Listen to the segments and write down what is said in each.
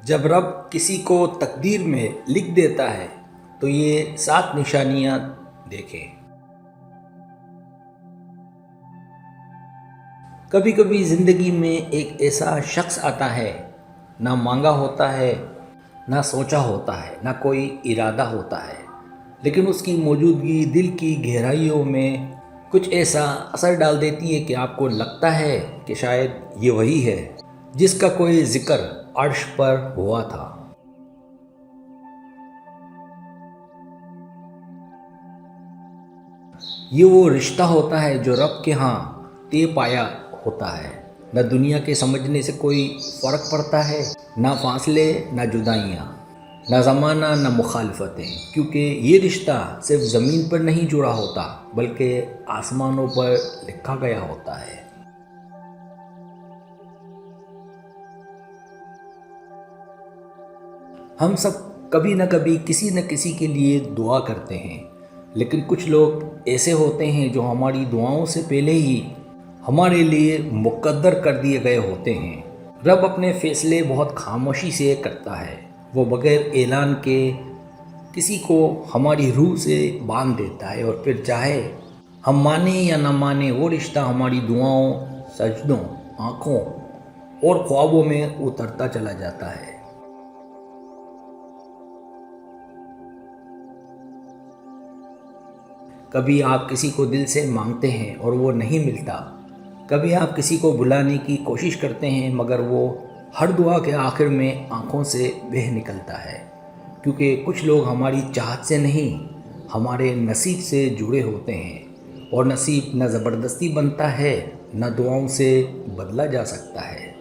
جب رب کسی کو تقدیر میں لکھ دیتا ہے تو یہ 7 نشانیاں دیکھیں۔ کبھی کبھی زندگی میں ایک ایسا شخص آتا ہے، نہ مانگا ہوتا ہے، نہ سوچا ہوتا ہے، نہ کوئی ارادہ ہوتا ہے، لیکن اس کی موجودگی دل کی گہرائیوں میں کچھ ایسا اثر ڈال دیتی ہے کہ آپ کو لگتا ہے کہ شاید یہ وہی ہے جس کا کوئی ذکر عرش پر ہوا تھا۔ یہ وہ رشتہ ہوتا ہے جو رب کے ہاں طے پایا ہوتا ہے۔ نہ دنیا کے سمجھنے سے کوئی فرق پڑتا ہے، نہ فاصلے، نہ جدائیاں، نہ زمانہ، نہ مخالفتیں، کیونکہ یہ رشتہ صرف زمین پر نہیں جڑا ہوتا بلکہ آسمانوں پر لکھا گیا ہوتا ہے۔ ہم سب کبھی نہ کبھی کسی نہ کسی کے لیے دعا کرتے ہیں، لیکن کچھ لوگ ایسے ہوتے ہیں جو ہماری دعاؤں سے پہلے ہی ہمارے لیے مقدر کر دیے گئے ہوتے ہیں۔ رب اپنے فیصلے بہت خاموشی سے کرتا ہے، وہ بغیر اعلان کے کسی کو ہماری روح سے باندھ دیتا ہے، اور پھر چاہے ہم مانیں یا نہ مانیں، وہ رشتہ ہماری دعاؤں، سجدوں، آنکھوں اور خوابوں میں اترتا چلا جاتا ہے۔ کبھی آپ کسی کو دل سے مانگتے ہیں اور وہ نہیں ملتا، کبھی آپ کسی کو بلانے کی کوشش کرتے ہیں مگر وہ ہر دعا کے آخر میں آنکھوں سے بہہ نکلتا ہے، کیونکہ کچھ لوگ ہماری چاہت سے نہیں، ہمارے نصیب سے جڑے ہوتے ہیں، اور نصیب نہ زبردستی بنتا ہے نہ دعاؤں سے بدلا جا سکتا ہے۔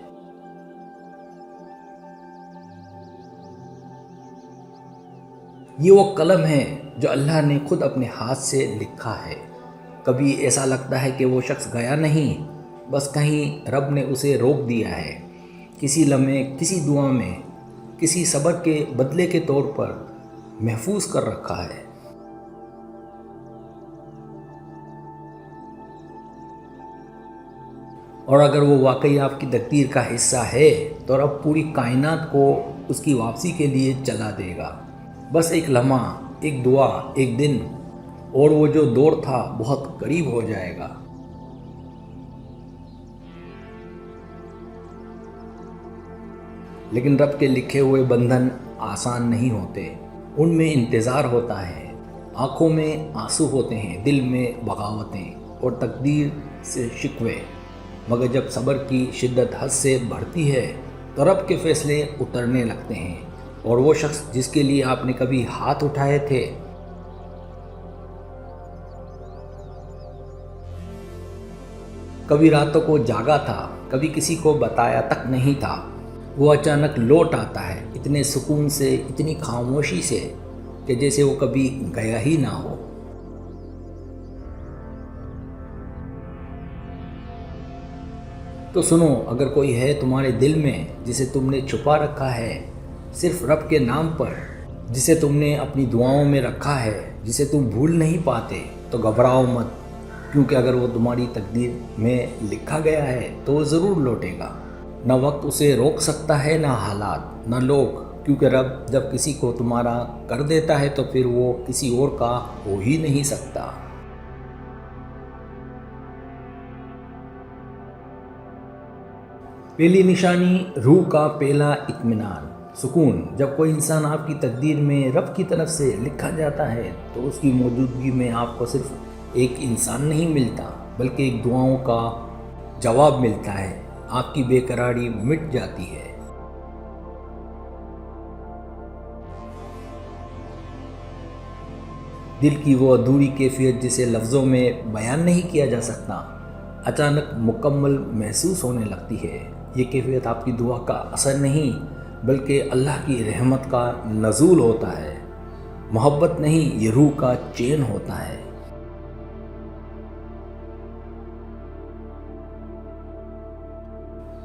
یہ وہ قلم ہے جو اللہ نے خود اپنے ہاتھ سے لکھا ہے۔ کبھی ایسا لگتا ہے کہ وہ شخص گیا نہیں، بس کہیں رب نے اسے روک دیا ہے، کسی لمحے، کسی دعا میں، کسی صبر کے بدلے کے طور پر محفوظ کر رکھا ہے۔ اور اگر وہ واقعی آپ کی تقدیر کا حصہ ہے تو رب پوری کائنات کو اس کی واپسی کے لیے چلا دے گا۔ بس ایک لمحہ، ایک دعا، ایک دن، اور وہ جو دور تھا بہت قریب ہو جائے گا۔ لیکن رب کے لکھے ہوئے بندھن آسان نہیں ہوتے، ان میں انتظار ہوتا ہے، آنکھوں میں آنسو ہوتے ہیں، دل میں بغاوتیں اور تقدیر سے شکوے، مگر جب صبر کی شدت حد سے بڑھتی ہے تو رب کے فیصلے اترنے لگتے ہیں، اور وہ شخص جس کے لیے آپ نے کبھی ہاتھ اٹھائے تھے، کبھی راتوں کو جاگا تھا، کبھی کسی کو بتایا تک نہیں تھا، وہ اچانک لوٹ آتا ہے، اتنے سکون سے، اتنی خاموشی سے کہ جیسے وہ کبھی گیا ہی نہ ہو۔ تو سنو، اگر کوئی ہے تمہارے دل میں جسے تم نے چھپا رکھا ہے صرف رب کے نام پر، جسے تم نے اپنی دعاؤں میں رکھا ہے، جسے تم بھول نہیں پاتے، تو گھبراؤ مت، کیونکہ اگر وہ تمہاری تقدیر میں لکھا گیا ہے تو وہ ضرور لوٹے گا۔ نہ وقت اسے روک سکتا ہے، نہ حالات، نہ لوگ، کیونکہ رب جب کسی کو تمہارا کر دیتا ہے تو پھر وہ کسی اور کا ہو ہی نہیں سکتا۔ پہلی نشانی، روح کا پہلا اطمینان، سکون۔ جب کوئی انسان آپ کی تقدیر میں رب کی طرف سے لکھا جاتا ہے تو اس کی موجودگی میں آپ کو صرف ایک انسان نہیں ملتا بلکہ ایک دعاؤں کا جواب ملتا ہے، آپ کی بے قراری مٹ جاتی ہے۔ دل کی وہ ادھوری کیفیت جسے لفظوں میں بیان نہیں کیا جا سکتا، اچانک مکمل محسوس ہونے لگتی ہے۔ یہ کیفیت آپ کی دعا کا اثر نہیں بلکہ اللہ کی رحمت کا نزول ہوتا ہے، محبت نہیں، یہ روح کا چین ہوتا ہے۔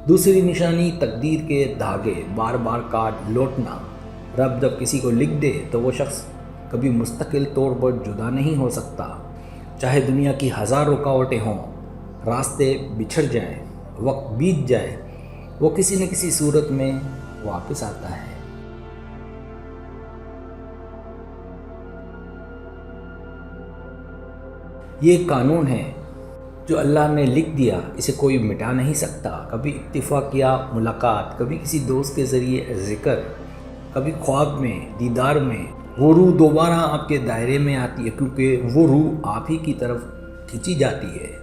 دوسری نشانی، تقدیر کے دھاگے بار بار کاٹ لوٹنا۔ رب جب کسی کو لکھ دے تو وہ شخص کبھی مستقل طور پر جدا نہیں ہو سکتا، چاہے دنیا کی 1000 رکاوٹیں ہوں، راستے بچھڑ جائیں، وقت بیت جائے، وہ کسی نہ کسی صورت میں واپس آتا ہے۔ یہ ایک قانون ہے جو اللہ نے لکھ دیا، اسے کوئی مٹا نہیں سکتا۔ کبھی اتفاق یا ملاقات، کبھی کسی دوست کے ذریعے ذکر، کبھی خواب میں، دیدار میں، وہ روح دوبارہ آپ کے دائرے میں آتی ہے، کیونکہ وہ روح آپ ہی کی طرف کھینچی جاتی ہے۔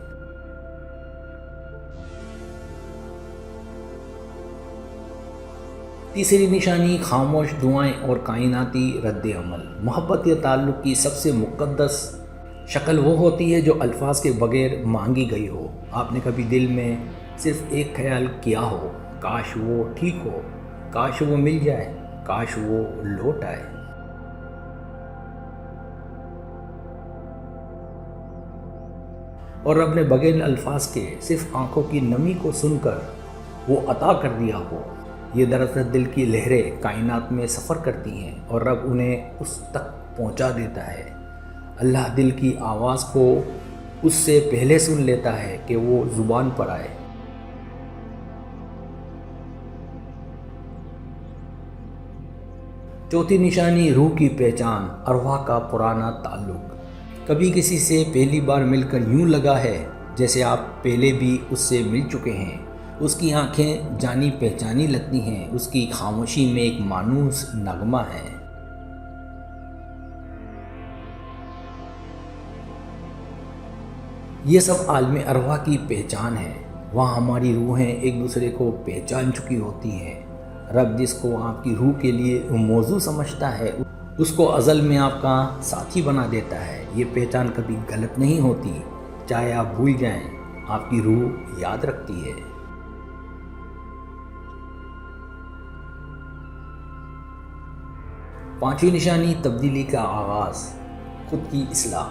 تیسری نشانی خاموش دعائیں اور کائناتی رد عمل۔ محبت یا تعلق کی سب سے مقدس شکل وہ ہوتی ہے جو الفاظ کے بغیر مانگی گئی ہو۔ آپ نے کبھی دل میں صرف ایک خیال کیا ہو، کاش وہ ٹھیک ہو، کاش وہ مل جائے، کاش وہ لوٹ آئے۔ اور رب نے بغیر الفاظ کے صرف آنکھوں کی نمی کو سن کر وہ عطا کر دیا ہو۔ یہ دراصل دل کی لہریں کائنات میں سفر کرتی ہیں اور رب انہیں اس تک پہنچا دیتا ہے۔ اللہ دل کی آواز کو اس سے پہلے سن لیتا ہے کہ وہ زبان پر آئے۔ چوتھی نشانی روح کی پہچان، ارواح کا پرانا تعلق۔ کبھی کسی سے پہلی بار مل کر یوں لگا ہے جیسے آپ پہلے بھی اس سے مل چکے ہیں۔ اس کی آنکھیں جانی پہچانی لگتی ہیں، اس کی خاموشی میں ایک مانوس نغمہ ہے۔ یہ سب عالم ارواح کی پہچان ہے۔ وہاں ہماری روحیں ایک دوسرے کو پہچان چکی ہوتی ہیں۔ رب جس کو آپ کی روح کے لیے موضوع سمجھتا ہے اس کو ازل میں آپ کا ساتھی بنا دیتا ہے۔ یہ پہچان کبھی غلط نہیں ہوتی، چاہے آپ بھول جائیں، آپ کی روح یاد رکھتی ہے۔ پانچویں نشانی تبدیلی کا آغاز، خود کی اصلاح۔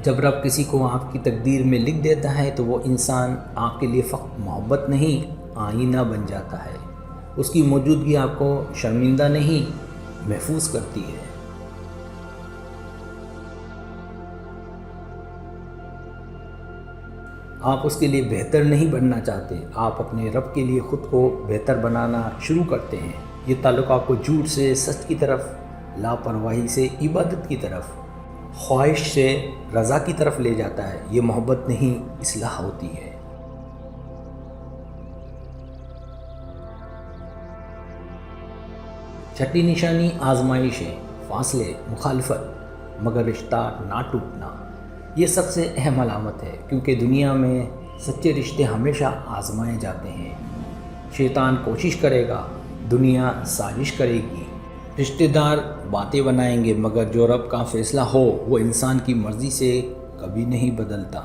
جب رب کسی کو آپ کی تقدیر میں لکھ دیتا ہے تو وہ انسان آپ کے لیے فقط محبت نہیں، آئینہ بن جاتا ہے۔ اس کی موجودگی آپ کو شرمندہ نہیں، محفوظ کرتی ہے۔ آپ اس کے لیے بہتر نہیں بننا چاہتے، آپ اپنے رب کے لیے خود کو بہتر بنانا شروع کرتے ہیں۔ یہ تعلق آپ کو جھوٹ سے سچ کی طرف، لاپرواہی سے عبادت کی طرف، خواہش سے رضا کی طرف لے جاتا ہے۔ یہ محبت نہیں، اصلاح ہوتی ہے۔ چھٹی نشانی آزمائش ہے، فاصلے، مخالفت، مگر رشتہ نہ ٹوٹنا۔ یہ سب سے اہم علامت ہے، کیونکہ دنیا میں سچے رشتے ہمیشہ آزمائے جاتے ہیں۔ شیطان کوشش کرے گا، دنیا سازش کرے گی، رشتہ دار باتیں بنائیں گے، مگر جو رب کا فیصلہ ہو وہ انسان کی مرضی سے کبھی نہیں بدلتا۔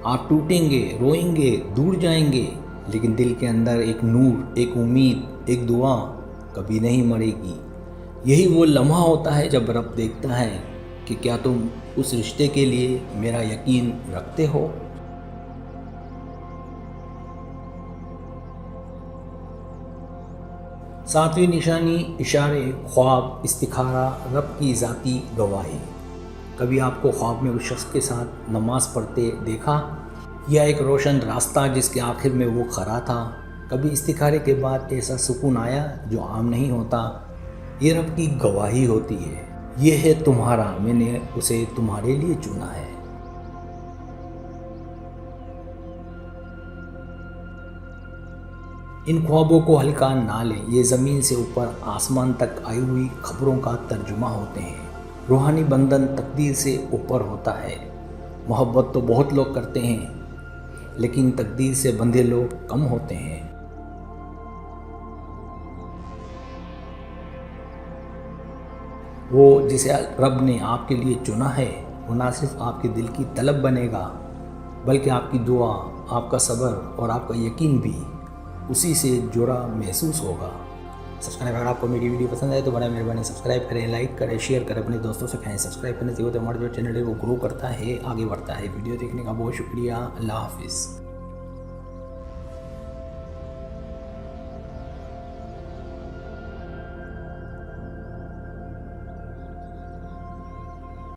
آپ ٹوٹیں گے، روئیں گے، دور جائیں گے، لیکن دل کے اندر ایک نور، ایک امید، ایک دعا کبھی نہیں مرے گی۔ یہی وہ لمحہ ہوتا ہے جب رب دیکھتا ہے کہ کیا تم اس رشتے کے لیے میرا یقین رکھتے ہو۔ ساتویں نشانی اشارے، خواب، استخارہ، رب کی ذاتی گواہی۔ کبھی آپ کو خواب میں اس شخص کے ساتھ نماز پڑھتے دیکھا، یا ایک روشن راستہ جس کے آخر میں وہ کھڑا تھا۔ کبھی استخارے کے بعد ایسا سکون آیا جو عام نہیں ہوتا۔ یہ رب کی گواہی ہوتی ہے، یہ ہے تمہارا، میں نے اسے تمہارے لیے چنا ہے۔ ان خوابوں کو ہلکا نہ لیں، یہ زمین سے اوپر آسمان تک آئی ہوئی خبروں کا ترجمہ ہوتے ہیں۔ روحانی بندھن تقدیر سے اوپر ہوتا ہے۔ محبت تو بہت لوگ کرتے ہیں، لیکن تقدیر سے بندھے لوگ کم ہوتے ہیں۔ وہ جسے رب نے آپ کے لیے چنا ہے، وہ نہ صرف آپ کے دل کی طلب بنے گا، بلکہ آپ کی دعا، آپ کا صبر اور آپ کا یقین بھی اسی سے جڑا محسوس ہوگا۔ سبسکرائب، اگر آپ کو میری ویڈیو پسند آئے تو بڑا مہربانی سبسکرائب کریں، لائک کریں، شیئر کریں، اپنے دوستوں سے کہیں۔ سبسکرائب کرنے سے ہوتے ہمارا جو چینل ہے وہ گرو کرتا ہے، آگے بڑھتا ہے۔ ویڈیو دیکھنے کا بہت شکریہ۔ اللہ حافظ۔